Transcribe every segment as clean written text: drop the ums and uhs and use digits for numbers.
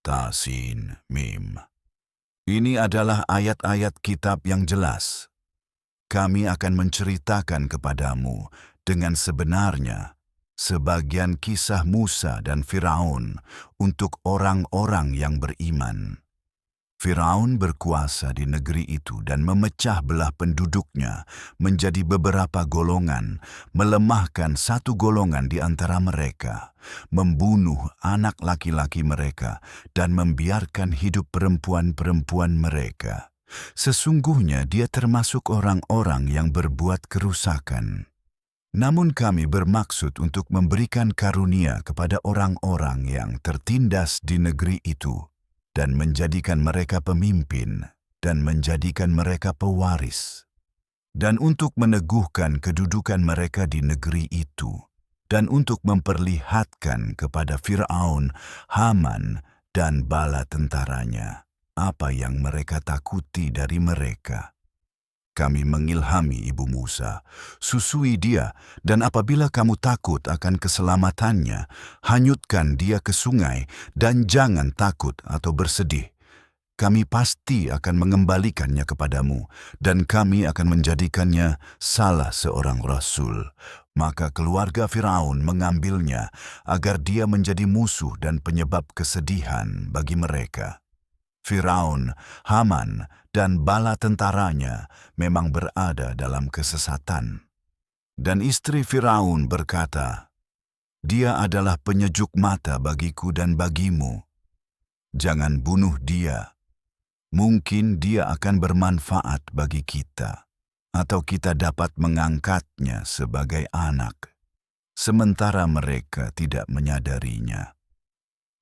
Tasin Mim. Ini adalah ayat-ayat kitab yang jelas. Kami akan menceritakan kepadamu dengan sebenarnya sebagian kisah Musa dan Firaun untuk orang-orang yang beriman. Firaun berkuasa di negeri itu dan memecah belah penduduknya menjadi beberapa golongan, melemahkan satu golongan di antara mereka, membunuh anak laki-laki mereka, dan membiarkan hidup perempuan-perempuan mereka. Sesungguhnya dia termasuk orang-orang yang berbuat kerusakan. Namun kami bermaksud untuk memberikan karunia kepada orang-orang yang tertindas di negeri itu, dan menjadikan mereka pemimpin, dan menjadikan mereka pewaris, dan untuk meneguhkan kedudukan mereka di negeri itu, dan untuk memperlihatkan kepada Firaun, Haman, dan bala tentaranya apa yang mereka takuti dari mereka. Kami mengilhami ibu Musa, susui dia, dan apabila kamu takut akan keselamatannya, hanyutkan dia ke sungai, dan jangan takut atau bersedih. Kami pasti akan mengembalikannya kepadamu, dan kami akan menjadikannya salah seorang rasul. Maka keluarga Firaun mengambilnya agar dia menjadi musuh dan penyebab kesedihan bagi mereka. Firaun, Haman, dan bala tentaranya memang berada dalam kesesatan. Dan istri Firaun berkata, "Dia adalah penyejuk mata bagiku dan bagimu. Jangan bunuh dia. Mungkin dia akan bermanfaat bagi kita, atau kita dapat mengangkatnya sebagai anak." Sementara mereka tidak menyadarinya.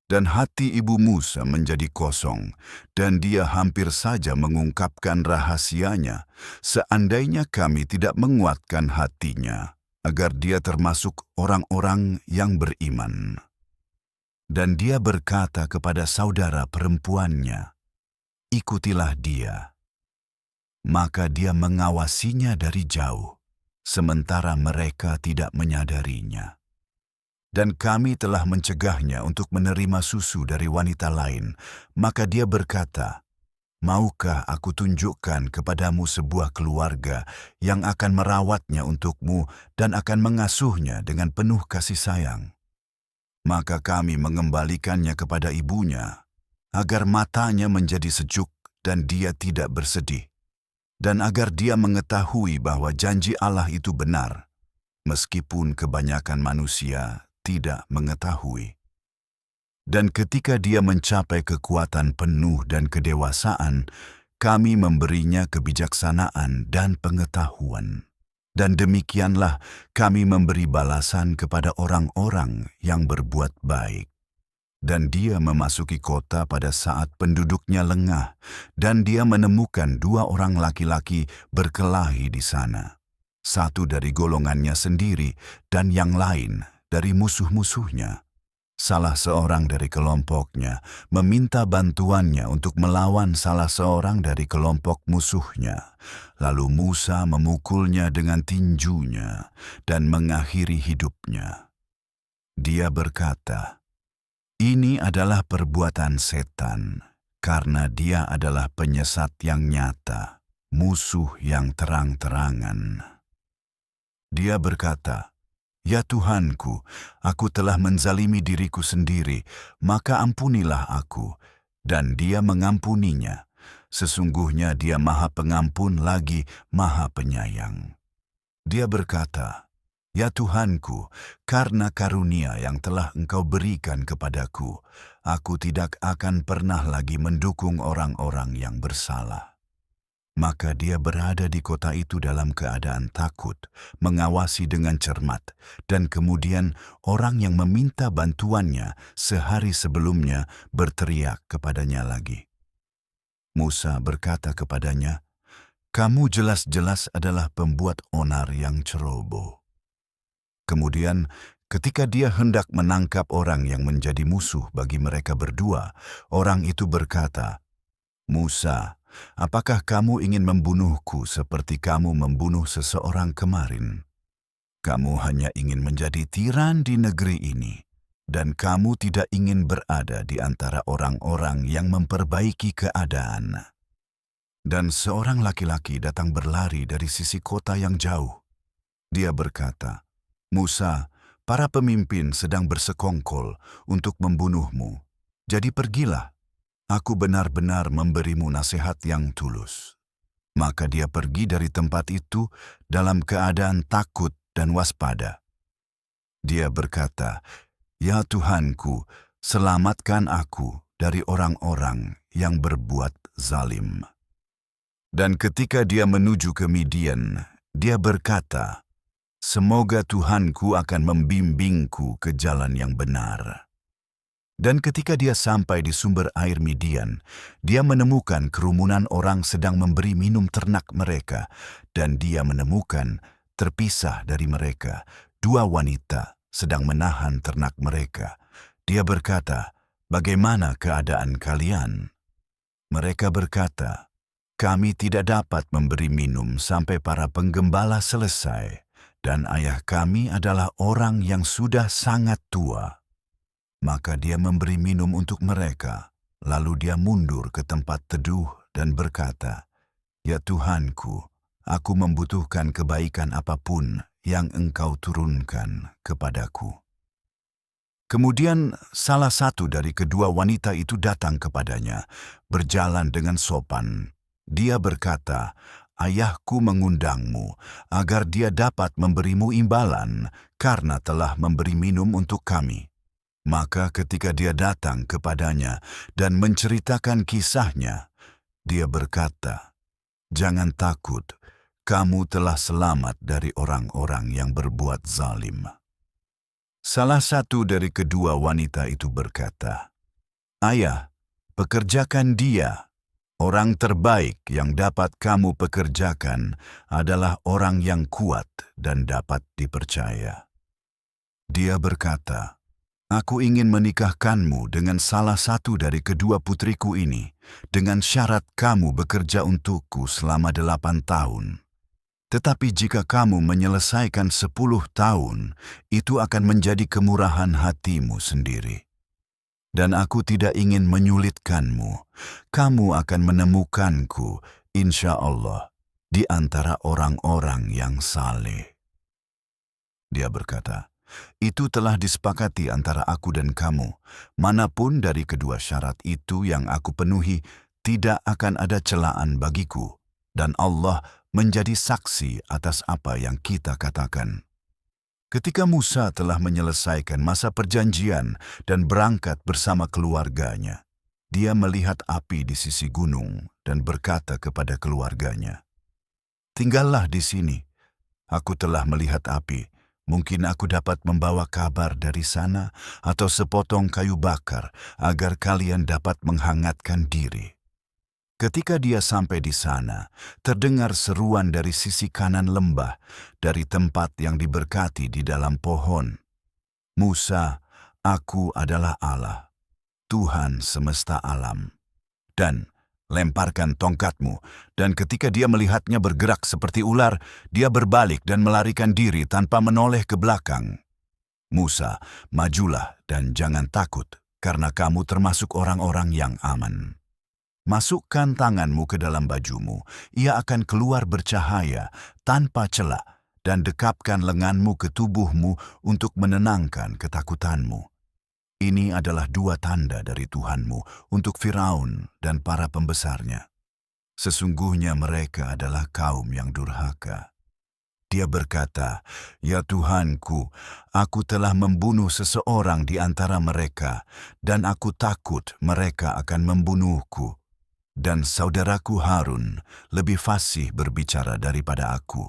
Dan hati ibu Musa menjadi kosong, dan dia hampir saja mengungkapkan rahasianya, seandainya kami tidak menguatkan hatinya, agar dia termasuk orang-orang yang beriman. Dan dia berkata kepada saudara perempuannya, "Ikutilah dia." Maka dia mengawasinya dari jauh, sementara mereka tidak menyadarinya. Dan kami telah mencegahnya untuk menerima susu dari wanita lain. Maka dia berkata, "Maukah aku tunjukkan kepadamu sebuah keluarga yang akan merawatnya untukmu dan akan mengasuhnya dengan penuh kasih sayang?" Maka kami mengembalikannya kepada ibunya, agar matanya menjadi sejuk dan dia tidak bersedih, dan agar dia mengetahui bahwa janji Allah itu benar, meskipun kebanyakan manusia tidak mengetahui. Dan ketika dia mencapai kekuatan penuh dan kedewasaan, kami memberinya kebijaksanaan dan pengetahuan. Dan demikianlah kami memberi balasan kepada orang-orang yang berbuat baik. Dan dia memasuki kota pada saat penduduknya lengah, dan dia menemukan 2 orang laki-laki berkelahi di sana. Satu dari golongannya sendiri, dan yang lain dari musuh-musuhnya. Salah seorang dari kelompoknya meminta bantuannya untuk melawan salah seorang dari kelompok musuhnya. Lalu Musa memukulnya dengan tinjunya dan mengakhiri hidupnya. Dia berkata, "Ini adalah perbuatan setan, karena dia adalah penyesat yang nyata, musuh yang terang-terangan." Dia berkata, "Ya Tuhanku, aku telah menzalimi diriku sendiri, maka ampunilah aku." Dan dia mengampuninya. Sesungguhnya dia Maha Pengampun lagi Maha Penyayang. Dia berkata, "Ya Tuhanku, karena karunia yang telah Engkau berikan kepadaku, aku tidak akan pernah lagi mendukung orang-orang yang bersalah." Maka dia berada di kota itu dalam keadaan takut, mengawasi dengan cermat, dan kemudian orang yang meminta bantuannya sehari sebelumnya berteriak kepadanya lagi. Musa berkata kepadanya, "Kamu jelas-jelas adalah pembuat onar yang ceroboh." Kemudian, ketika dia hendak menangkap orang yang menjadi musuh bagi mereka berdua, orang itu berkata, "Musa, apakah kamu ingin membunuhku seperti kamu membunuh seseorang kemarin? Kamu hanya ingin menjadi tiran di negeri ini." dan kamu tidak ingin berada di antara orang-orang yang memperbaiki keadaan. Dan seorang laki-laki datang berlari dari sisi kota yang jauh. Dia berkata, "Musa, para pemimpin sedang bersekongkol untuk membunuhmu. Jadi pergilah, aku benar-benar memberimu nasihat yang tulus." Maka dia pergi dari tempat itu dalam keadaan takut dan waspada. Dia berkata, "Ya Tuhanku, selamatkan aku dari orang-orang yang berbuat zalim." Dan ketika dia menuju ke Midian, dia berkata, "Semoga Tuhanku akan membimbingku ke jalan yang benar." Dan ketika dia sampai di sumber air Midian, dia menemukan kerumunan orang sedang memberi minum ternak mereka, dan dia menemukan, terpisah dari mereka, dua wanita sedang menahan ternak mereka. Dia berkata, "Bagaimana keadaan kalian?" Mereka berkata, "Kami tidak dapat memberi minum sampai para penggembala selesai, dan ayah kami adalah orang yang sudah sangat tua." Maka dia memberi minum untuk mereka, lalu dia mundur ke tempat teduh dan berkata, "Ya Tuhanku, aku membutuhkan kebaikan apapun yang Engkau turunkan kepadaku." Kemudian salah satu dari kedua wanita itu datang kepadanya, berjalan dengan sopan. Dia berkata, "Ayahku mengundangmu agar dia dapat memberimu imbalan karena telah memberi minum untuk kami." Maka ketika dia datang kepadanya dan menceritakan kisahnya, dia berkata, "Jangan takut, kamu telah selamat dari orang-orang yang berbuat zalim." Salah satu dari kedua wanita itu berkata, "Ayah, pekerjakan dia. Orang terbaik yang dapat kamu pekerjakan adalah orang yang kuat dan dapat dipercaya." Dia berkata, "Aku ingin menikahkanmu dengan salah satu dari kedua putriku ini, dengan syarat kamu bekerja untukku selama 8 tahun. Tetapi jika kamu menyelesaikan 10 tahun, itu akan menjadi kemurahan hatimu sendiri. Dan aku tidak ingin menyulitkanmu. Kamu akan menemukanku, insya Allah, di antara orang-orang yang saleh." Dia berkata, "Itu telah disepakati antara aku dan kamu. Manapun dari kedua syarat itu yang aku penuhi, tidak akan ada celaan bagiku. Dan Allah menjadi saksi atas apa yang kita katakan." Ketika Musa telah menyelesaikan masa perjanjian dan berangkat bersama keluarganya, dia melihat api di sisi gunung dan berkata kepada keluarganya, "Tinggallah di sini. Aku telah melihat api. Mungkin aku dapat membawa kabar dari sana atau sepotong kayu bakar agar kalian dapat menghangatkan diri." Ketika dia sampai di sana, terdengar seruan dari sisi kanan lembah, dari tempat yang diberkati di dalam pohon. "Musa, aku adalah Allah, Tuhan semesta alam. Dan lemparkan tongkatmu." Dan ketika dia melihatnya bergerak seperti ular, dia berbalik dan melarikan diri tanpa menoleh ke belakang. "Musa, majulah dan jangan takut, karena kamu termasuk orang-orang yang aman. Masukkan tanganmu ke dalam bajumu, ia akan keluar bercahaya tanpa celah, dan dekapkan lenganmu ke tubuhmu untuk menenangkan ketakutanmu. Ini adalah 2 tanda dari Tuhanmu untuk Firaun dan para pembesarnya. Sesungguhnya mereka adalah kaum yang durhaka." Dia berkata, "Ya Tuhanku, aku telah membunuh seseorang di antara mereka, dan aku takut mereka akan membunuhku. Dan saudaraku Harun lebih fasih berbicara daripada aku.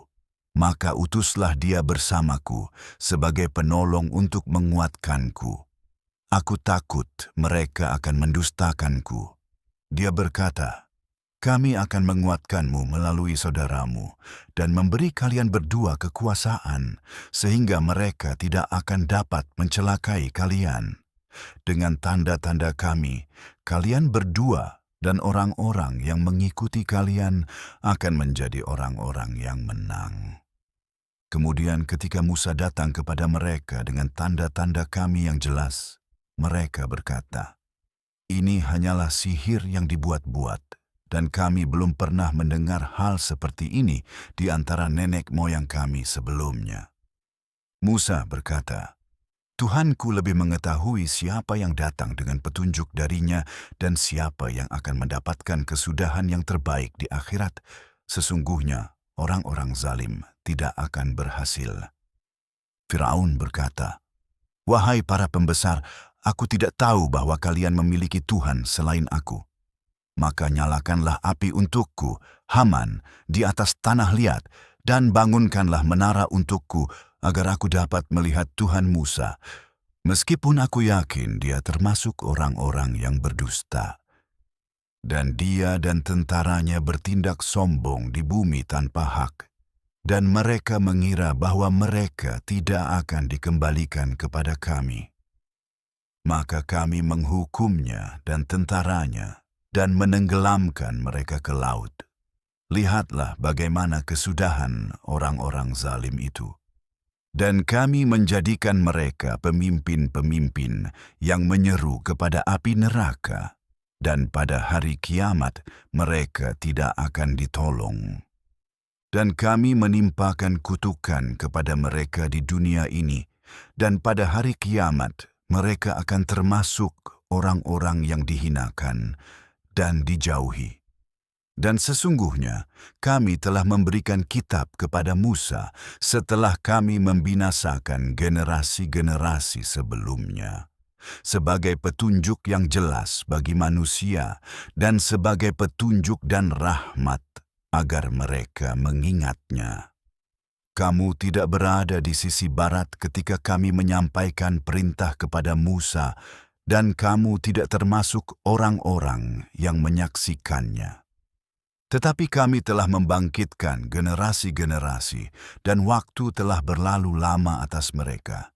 Maka utuslah dia bersamaku sebagai penolong untuk menguatkanku. Aku takut mereka akan mendustakanku." Dia berkata, "Kami akan menguatkanmu melalui saudaramu dan memberi kalian berdua kekuasaan, sehingga mereka tidak akan dapat mencelakai kalian. Dengan tanda-tanda kami, kalian berdua dan orang-orang yang mengikuti kalian akan menjadi orang-orang yang menang." Kemudian ketika Musa datang kepada mereka dengan tanda-tanda kami yang jelas, mereka berkata, "Ini hanyalah sihir yang dibuat-buat, dan kami belum pernah mendengar hal seperti ini di antara nenek moyang kami sebelumnya." Musa berkata, "Tuhanku lebih mengetahui siapa yang datang dengan petunjuk darinya dan siapa yang akan mendapatkan kesudahan yang terbaik di akhirat. Sesungguhnya orang-orang zalim tidak akan berhasil." Firaun berkata, "Wahai para pembesar, aku tidak tahu bahwa kalian memiliki Tuhan selain aku. Maka nyalakanlah api untukku, Haman, di atas tanah liat, dan bangunkanlah menara untukku, agar aku dapat melihat Tuhan Musa, meskipun aku yakin dia termasuk orang-orang yang berdusta." Dan dia dan tentaranya bertindak sombong di bumi tanpa hak, dan mereka mengira bahwa mereka tidak akan dikembalikan kepada kami. Maka kami menghukumnya dan tentaranya, dan menenggelamkan mereka ke laut. Lihatlah bagaimana kesudahan orang-orang zalim itu. Dan kami menjadikan mereka pemimpin-pemimpin yang menyeru kepada api neraka, dan pada hari kiamat mereka tidak akan ditolong. Dan kami menimpakan kutukan kepada mereka di dunia ini, dan pada hari kiamat mereka akan termasuk orang-orang yang dihinakan dan dijauhi. Dan sesungguhnya kami telah memberikan kitab kepada Musa setelah kami membinasakan generasi-generasi sebelumnya, sebagai petunjuk yang jelas bagi manusia dan sebagai petunjuk dan rahmat agar mereka mengingatnya. Kamu tidak berada di sisi barat ketika kami menyampaikan perintah kepada Musa, dan kamu tidak termasuk orang-orang yang menyaksikannya. Tetapi kami telah membangkitkan generasi-generasi, dan waktu telah berlalu lama atas mereka.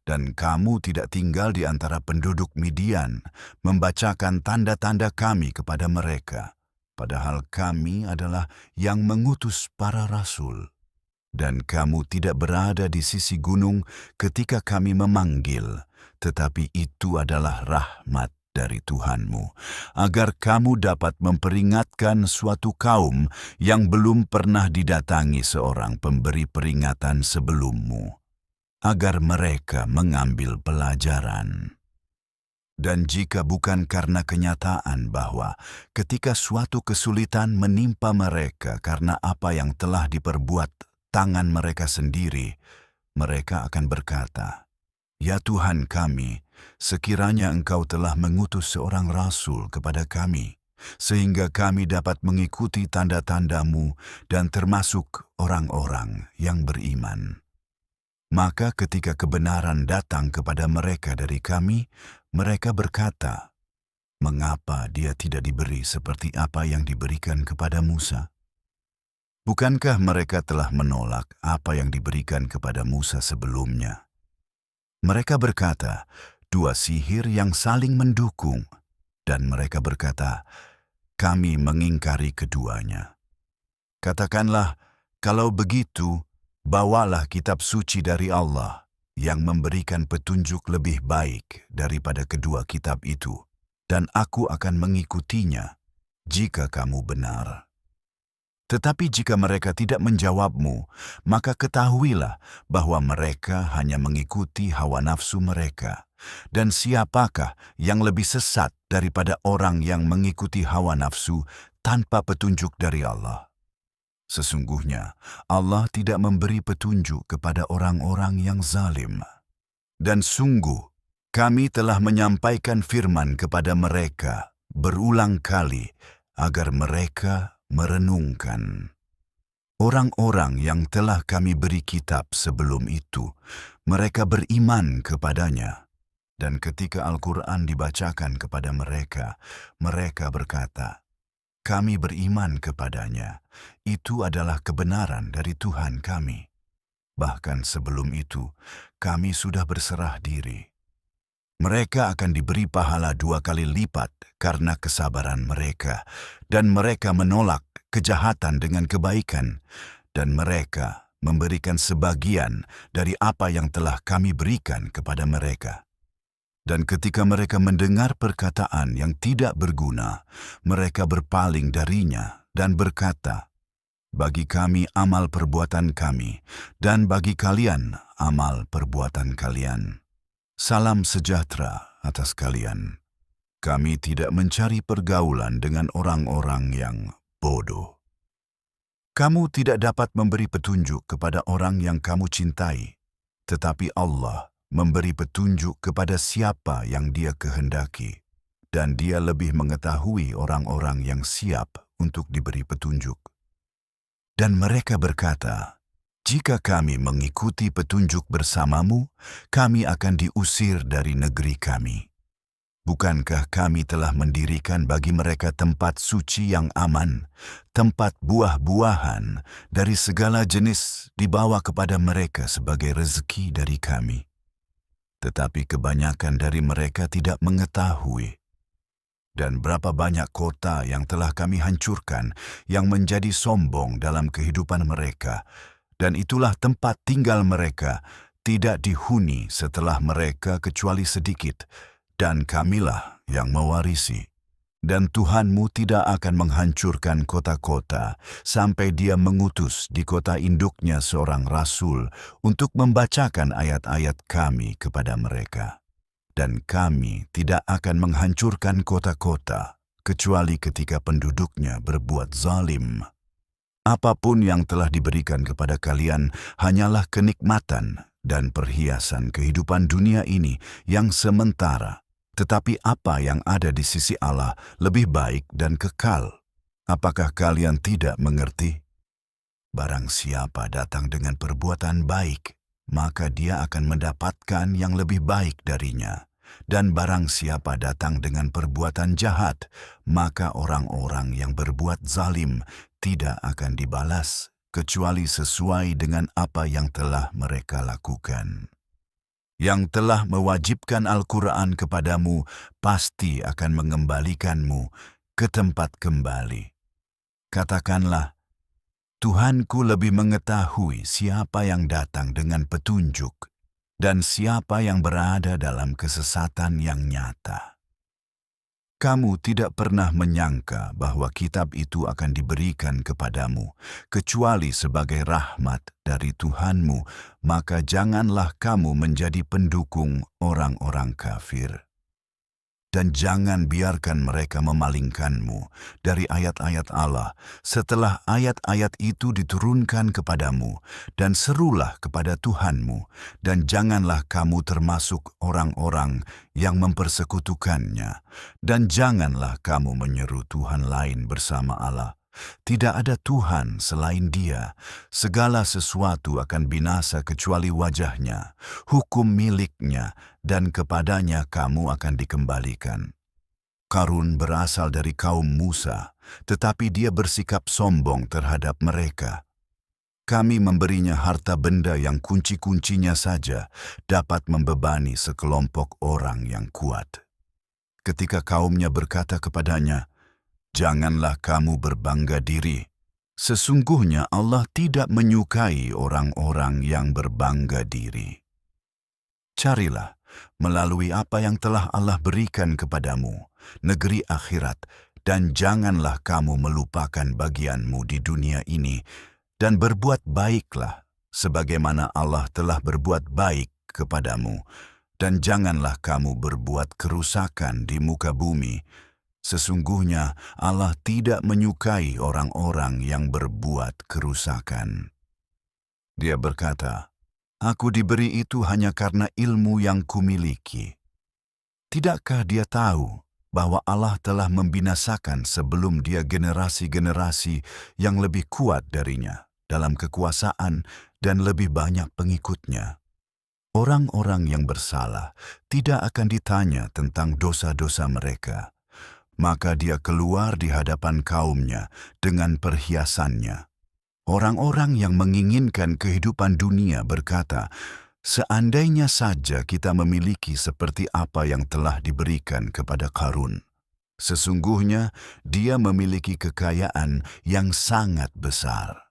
Dan kamu tidak tinggal di antara penduduk Midian, membacakan tanda-tanda kami kepada mereka, padahal kami adalah yang mengutus para rasul. Dan kamu tidak berada di sisi gunung ketika kami memanggil, tetapi itu adalah rahmat dari Tuhanmu, agar kamu dapat memperingatkan suatu kaum yang belum pernah didatangi seorang pemberi peringatan sebelummu, agar mereka mengambil pelajaran. Dan jika bukan karena kenyataan bahwa ketika suatu kesulitan menimpa mereka karena apa yang telah diperbuat tangan mereka sendiri, mereka akan berkata, "Ya Tuhan kami, sekiranya Engkau telah mengutus seorang rasul kepada kami, sehingga kami dapat mengikuti tanda-tanda-Mu dan termasuk orang-orang yang beriman." Maka ketika kebenaran datang kepada mereka dari kami, mereka berkata, "Mengapa dia tidak diberi seperti apa yang diberikan kepada Musa?" Bukankah mereka telah menolak apa yang diberikan kepada Musa sebelumnya? Mereka berkata, "Dua sihir yang saling mendukung." Dan mereka berkata, "Kami mengingkari keduanya." Katakanlah, kalau begitu, bawalah kitab suci dari Allah yang memberikan petunjuk lebih baik daripada kedua kitab itu, dan aku akan mengikutinya jika kamu benar. Tetapi jika mereka tidak menjawabmu, maka ketahuilah bahwa mereka hanya mengikuti hawa nafsu mereka. Dan siapakah yang lebih sesat daripada orang yang mengikuti hawa nafsu tanpa petunjuk dari Allah? Sesungguhnya Allah tidak memberi petunjuk kepada orang-orang yang zalim. Dan sungguh, kami telah menyampaikan firman kepada mereka berulang kali agar mereka merenungkan. Orang-orang yang telah kami beri kitab sebelum itu, mereka beriman kepadanya. Dan ketika Al-Quran dibacakan kepada mereka, mereka berkata, "Kami beriman kepadanya, itu adalah kebenaran dari Tuhan kami." Bahkan sebelum itu, kami sudah berserah diri. Mereka akan diberi pahala 2 kali lipat karena kesabaran mereka, dan mereka menolak kejahatan dengan kebaikan, dan mereka memberikan sebagian dari apa yang telah kami berikan kepada mereka. Dan ketika mereka mendengar perkataan yang tidak berguna, mereka berpaling darinya dan berkata, "Bagi kami amal perbuatan kami, dan bagi kalian amal perbuatan kalian. Salam sejahtera atas kalian. Kami tidak mencari pergaulan dengan orang-orang yang bodoh." Kamu tidak dapat memberi petunjuk kepada orang yang kamu cintai, tetapi Allah memberi petunjuk kepada siapa yang Dia kehendaki, dan Dia lebih mengetahui orang-orang yang siap untuk diberi petunjuk. Dan mereka berkata, "Jika kami mengikuti petunjuk bersamamu, kami akan diusir dari negeri kami. Bukankah kami telah mendirikan bagi mereka tempat suci yang aman, tempat buah-buahan dari segala jenis dibawa kepada mereka sebagai rezeki dari kami?" Tetapi kebanyakan dari mereka tidak mengetahui. Dan berapa banyak kota yang telah kami hancurkan yang menjadi sombong dalam kehidupan mereka, dan itulah tempat tinggal mereka, tidak dihuni setelah mereka kecuali sedikit, dan kamilah yang mewarisi. Dan Tuhanmu tidak akan menghancurkan kota-kota sampai Dia mengutus di kota induknya seorang rasul untuk membacakan ayat-ayat kami kepada mereka. Dan kami tidak akan menghancurkan kota-kota kecuali ketika penduduknya berbuat zalim. Apapun yang telah diberikan kepada kalian hanyalah kenikmatan dan perhiasan kehidupan dunia ini yang sementara. Tetapi apa yang ada di sisi Allah lebih baik dan kekal. Apakah kalian tidak mengerti? Barang siapa datang dengan perbuatan baik, maka dia akan mendapatkan yang lebih baik darinya. Dan barang siapa datang dengan perbuatan jahat, maka orang-orang yang berbuat zalim tidak akan dibalas, kecuali sesuai dengan apa yang telah mereka lakukan. Yang telah mewajibkan Al-Quran kepadamu pasti akan mengembalikanmu ke tempat kembali. Katakanlah, Tuhanku lebih mengetahui siapa yang datang dengan petunjuk dan siapa yang berada dalam kesesatan yang nyata. Kamu tidak pernah menyangka bahwa kitab itu akan diberikan kepadamu, kecuali sebagai rahmat dari Tuhanmu, maka janganlah kamu menjadi pendukung orang-orang kafir. Dan jangan biarkan mereka memalingkanmu dari ayat-ayat Allah setelah ayat-ayat itu diturunkan kepadamu, dan serulah kepada Tuhanmu, dan janganlah kamu termasuk orang-orang yang mempersekutukannya, dan janganlah kamu menyeru Tuhan lain bersama Allah. Tidak ada Tuhan selain Dia. Segala sesuatu akan binasa kecuali wajahnya, hukum miliknya, dan kepadanya kamu akan dikembalikan. Qarun berasal dari kaum Musa, tetapi dia bersikap sombong terhadap mereka. Kami memberinya harta benda yang kunci-kuncinya saja dapat membebani sekelompok orang yang kuat. Ketika kaumnya berkata kepadanya, "Janganlah kamu berbangga diri. Sesungguhnya Allah tidak menyukai orang-orang yang berbangga diri." Carilah melalui apa yang telah Allah berikan kepadamu, negeri akhirat, dan janganlah kamu melupakan bagianmu di dunia ini, dan berbuat baiklah sebagaimana Allah telah berbuat baik kepadamu, dan janganlah kamu berbuat kerusakan di muka bumi. Sesungguhnya Allah tidak menyukai orang-orang yang berbuat kerusakan. Dia berkata, "Aku diberi itu hanya karena ilmu yang kumiliki." Tidakkah dia tahu bahwa Allah telah membinasakan sebelum dia generasi-generasi yang lebih kuat darinya dalam kekuasaan dan lebih banyak pengikutnya? Orang-orang yang bersalah tidak akan ditanya tentang dosa-dosa mereka. Maka dia keluar di hadapan kaumnya dengan perhiasannya. Orang-orang yang menginginkan kehidupan dunia berkata, "Seandainya saja kita memiliki seperti apa yang telah diberikan kepada Qarun. Sesungguhnya dia memiliki kekayaan yang sangat besar."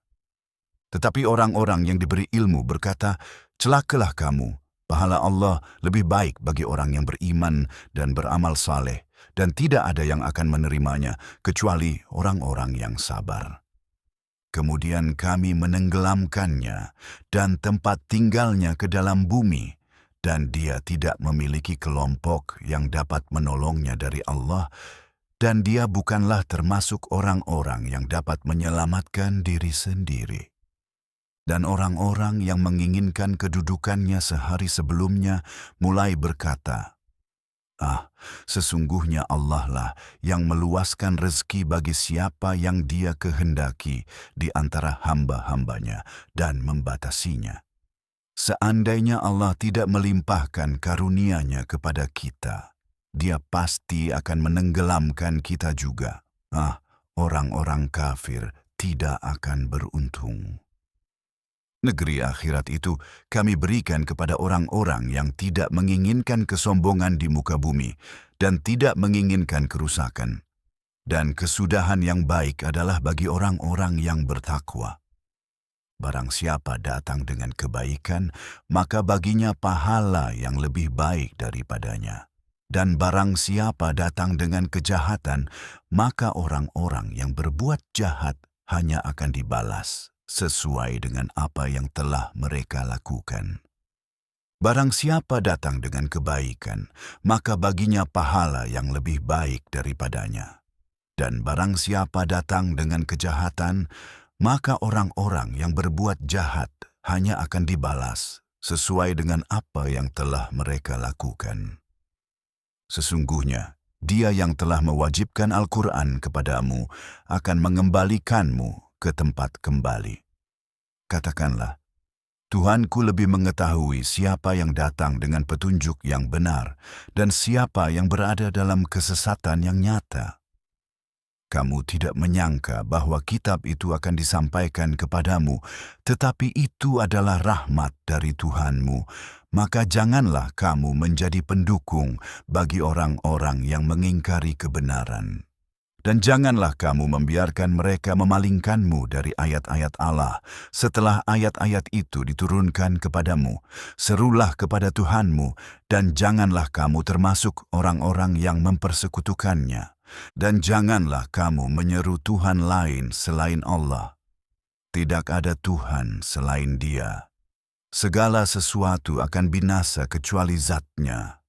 Tetapi orang-orang yang diberi ilmu berkata, celakalah kamu, pahala Allah lebih baik bagi orang yang beriman dan beramal saleh, dan tidak ada yang akan menerimanya kecuali orang-orang yang sabar. Kemudian kami menenggelamkannya dan tempat tinggalnya ke dalam bumi, dan dia tidak memiliki kelompok yang dapat menolongnya dari Allah, dan dia bukanlah termasuk orang-orang yang dapat menyelamatkan diri sendiri. Dan orang-orang yang menginginkan kedudukannya sehari sebelumnya mulai berkata, sesungguhnya Allah lah yang meluaskan rezeki bagi siapa yang Dia kehendaki di antara hamba-hambanya dan membatasinya. Seandainya Allah tidak melimpahkan karunia-Nya kepada kita, Dia pasti akan menenggelamkan kita juga. Orang-orang kafir tidak akan beruntung. Negeri akhirat itu kami berikan kepada orang-orang yang tidak menginginkan kesombongan di muka bumi dan tidak menginginkan kerusakan. Dan kesudahan yang baik adalah bagi orang-orang yang bertakwa. Barang siapa datang dengan kebaikan, maka baginya pahala yang lebih baik daripadanya. Dan barang siapa datang dengan kejahatan, maka orang-orang yang berbuat jahat hanya akan dibalas sesuai dengan apa yang telah mereka lakukan. Barang siapa datang dengan kebaikan, maka baginya pahala yang lebih baik daripadanya. Dan barang siapa datang dengan kejahatan, maka orang-orang yang berbuat jahat hanya akan dibalas sesuai dengan apa yang telah mereka lakukan. Sesungguhnya, Dia yang telah mewajibkan Al-Quran kepadamu akan mengembalikanmu ke tempat kembali. Katakanlah, Tuhanku lebih mengetahui siapa yang datang dengan petunjuk yang benar dan siapa yang berada dalam kesesatan yang nyata. Kamu tidak menyangka bahwa kitab itu akan disampaikan kepadamu, tetapi itu adalah rahmat dari Tuhanmu, maka janganlah kamu menjadi pendukung bagi orang-orang yang mengingkari kebenaran. Dan janganlah kamu membiarkan mereka memalingkanmu dari ayat-ayat Allah setelah ayat-ayat itu diturunkan kepadamu. Serulah kepada Tuhanmu dan janganlah kamu termasuk orang-orang yang mempersekutukannya. Dan janganlah kamu menyeru Tuhan lain selain Allah. Tidak ada Tuhan selain Dia. Segala sesuatu akan binasa kecuali Zat-Nya.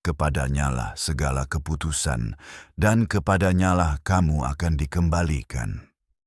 Kepadanyalah segala keputusan, dan kepadanyalah kamu akan dikembalikan.